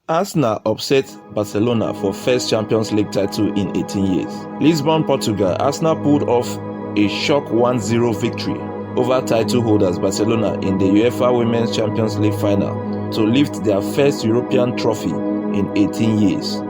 Arsenal upset Barcelona for first Champions League title in 18 years. Lisbon, Portugal. Arsenal pulled off a shock 1-0 victory over title holders Barcelona in the UEFA Women's Champions League final to lift their first European trophy in 18 years.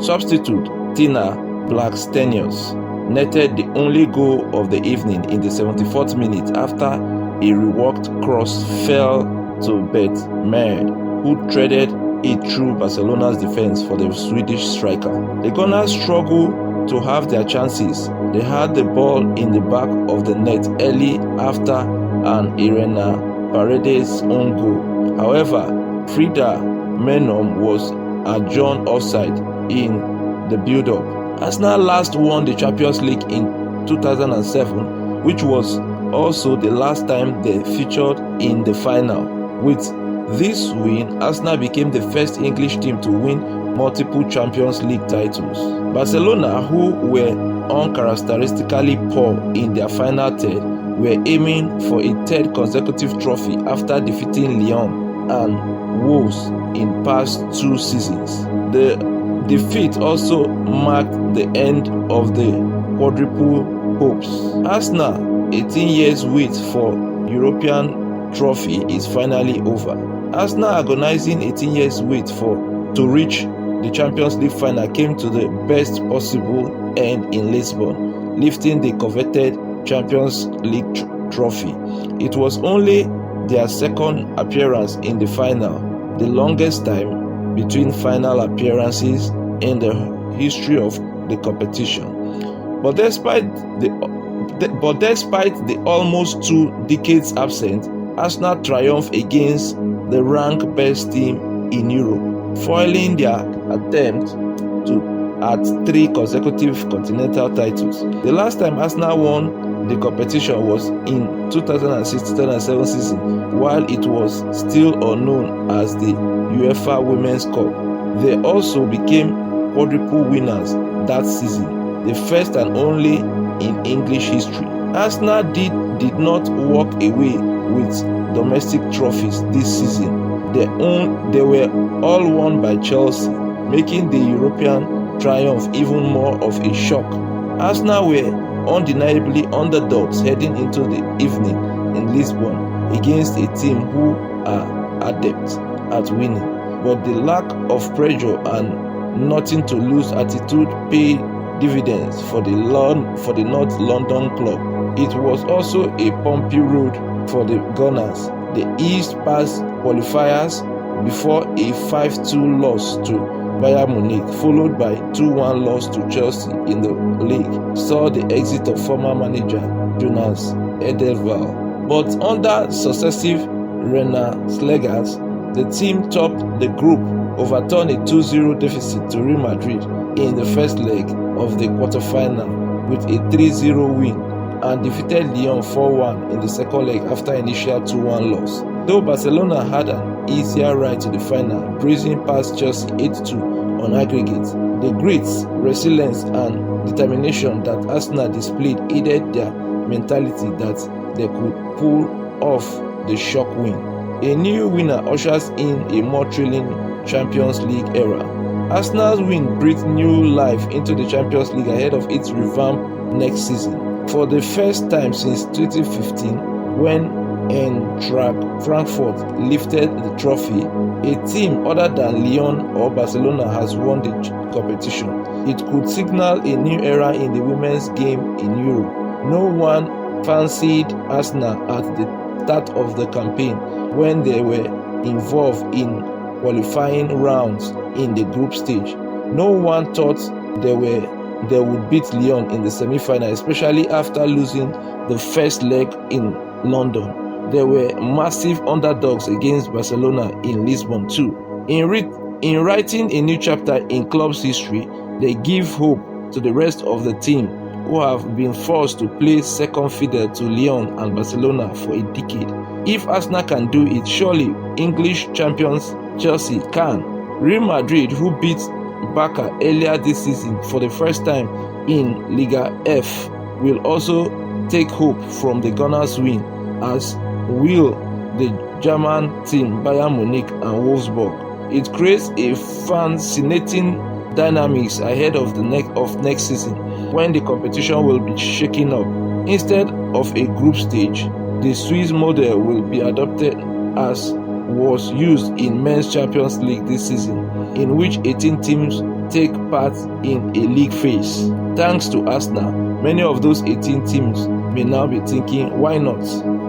Substitute Tina Blackstenius netted the only goal of the evening in the 74th minute after a reworked cross fell to Beth Mead, who threaded it through Barcelona's defense for the Swedish striker. The Gunners struggled to have their chances. They had the ball in the back of the net early after an Irene Paredes own goal. However, Frida Menon was adjourned offside in the build-up. Arsenal last won the Champions League in 2007, which was also the last time they featured in the final. With this win, Arsenal became the first English team to win multiple Champions League titles. Barcelona, who were uncharacteristically poor in their final third, were aiming for a third consecutive trophy after defeating Lyon and Wolves in past two seasons. The defeat also marked the end of the quadruple hopes. Arsenal, 18 years wait for European trophy is finally over. Arsenal agonizing 18 years wait to reach the Champions League final came to the best possible end in Lisbon, lifting the coveted Champions League trophy. It was only their second appearance in the final, the longest time between final appearances in the history of the competition. But despite the almost 2 decades absent, Arsenal triumphed against the ranked best team in Europe, foiling their attempt at 3 consecutive continental titles. The last time Arsenal won the competition was in 2006-2007 season, while it was still unknown as the UEFA Women's Cup. They also became quadruple winners that season, the first and only in English history. Arsenal did not walk away with domestic trophies this season. They were all won by Chelsea, making the European triumph even more of a shock. Arsenal were undeniably underdogs heading into the evening in Lisbon against a team who are adept at winning. But the lack of pressure and nothing to lose attitude paid dividends for the North London club. It was also a bumpy road for the Gunners. They eased past qualifiers before a 5-2 loss to Bayern Munich, followed by 2-1 loss to Chelsea in the league, saw the exit of former manager Jonas Edelval. But under successive Rennes-Legers, the team topped the group, overturned a 2-0 deficit to Real Madrid in the first leg of the quarterfinal with a 3-0 win, and defeated Lyon 4-1 in the second leg after initial 2-1 loss. Though Barcelona had an easier ride to the final, breezing past Chelsea 8-2 on aggregate, the grit, resilience and determination that Arsenal displayed aided their mentality that they could pull off the shock win. A new winner ushers in a more thrilling Champions League era. Arsenal's win breathed new life into the Champions League ahead of its revamp next season. For the first time since 2015, when Eintracht Frankfurt lifted the trophy, a team other than Lyon or Barcelona has won the competition. It could signal a new era in the women's game in Europe. No one fancied Arsenal at the start of the campaign when they were involved in qualifying rounds in the group stage. No one thought they would beat Lyon in the semi-final, especially after losing the first leg in London. They were massive underdogs against Barcelona in Lisbon too. In writing a new chapter in club's history, they give hope to the rest of the team who have been forced to play second fiddle to Lyon and Barcelona for a decade. If Arsenal can do it, surely English champions Chelsea can. Real Madrid, who beat Barca earlier this season for the first time in Liga F, will also take hope from the Gunners' win, as will the German team Bayern Munich and Wolfsburg. It creates a fascinating dynamics ahead of next season, when the competition will be shaking up. Instead of a group stage, the Swiss model will be adopted, as was used in Men's Champions League this season, in which 18 teams take part in a league phase. Thanks to Arsenal, many of those 18 teams may now be thinking, why not?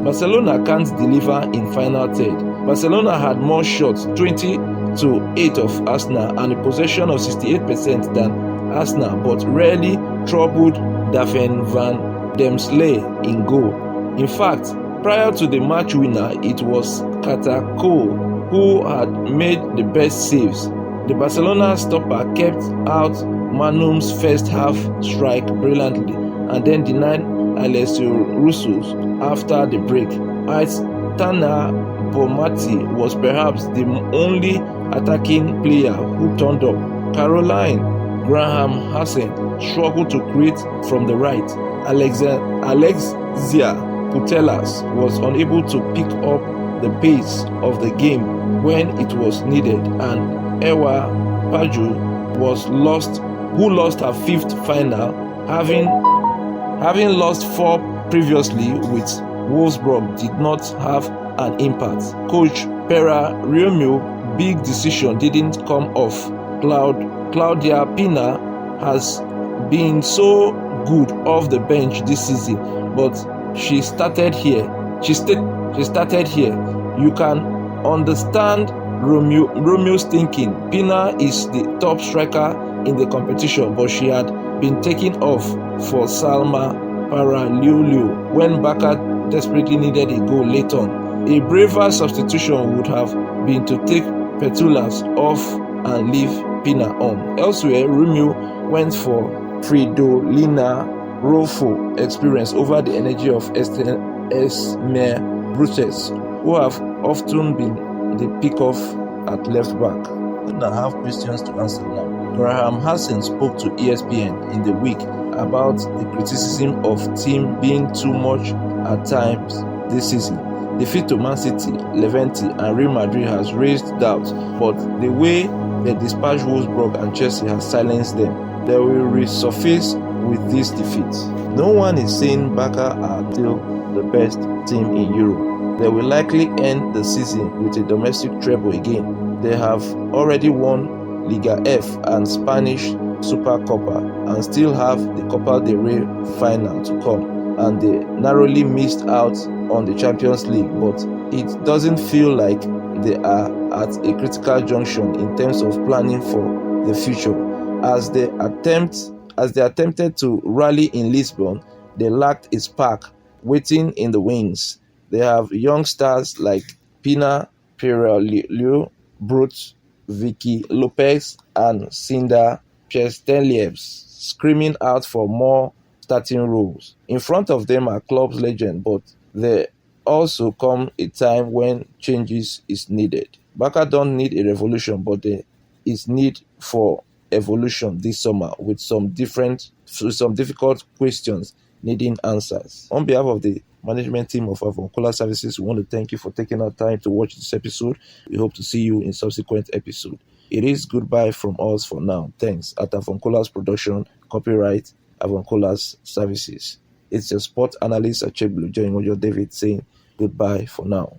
Barcelona can't deliver in final third. Barcelona had more shots, 20-8 of Arsenal, and a possession of 68% than Arsenal, but rarely troubled Daven van Demslee in goal. In fact, prior to the match winner, it was Katako who had made the best saves. The Barcelona stopper kept out Manum's first half strike brilliantly and then denied Alessio Russo's after the break. Tana Bonmatí was perhaps the only attacking player who turned up. Caroline Graham-Hansen struggled to create from the right. Alexia Putellas was unable to pick up the pace of the game when it was needed, and Ewa Paju who lost her fifth final, having lost 4 previously with Wolfsburg, did not have an impact. Coach Pera Riomio's big decision didn't come off. Clàudia Pina has been so good off the bench this season, but she started here. You can understand Romeo's thinking. Pina is the top striker in the competition, but she had been taken off for Salma Paraliulu when Barca desperately needed a goal late on. A braver substitution would have been to take Putellas off and leave Pina on. Elsewhere, Romeo went for Fridolina Rolfo experience over the energy of Esmer Brutus, who have often been the pick-off at left back. I have questions to answer now. Graham-Hansen spoke to ESPN in the week about the criticism of team being too much at times this season. Defeat to Man City, Levante and Real Madrid has raised doubts, but the way they dispatched Wolfsburg and Chelsea has silenced them. They will resurface with this defeat. No one is saying Barca are still the best team in Europe. They will likely end the season with a domestic treble again. They have already won Liga F and Spanish Supercopa and still have the Copa del Rey final to come, and they narrowly missed out on the Champions League, but it doesn't feel like they are at a critical junction in terms of planning for the future. As they attempted to rally in Lisbon, they lacked a spark waiting in the wings. They have young stars like Pina, Pirelli, Brut, Vicky Lopez and Cinder Piestelievs screaming out for more starting roles. In front of them are club's legends, but there also come a time when changes is needed. Barca don't need a revolution, but there is need for evolution this summer with some difficult questions needing answers. On behalf of the management team of Avoncola Services, we want to thank you for taking our time to watch this episode. We hope to see you in subsequent episode. It is goodbye from us for now. Thanks. At Avoncola's production, copyright Avoncola's Services. It's your sport analyst Achebulu Join David saying goodbye for now.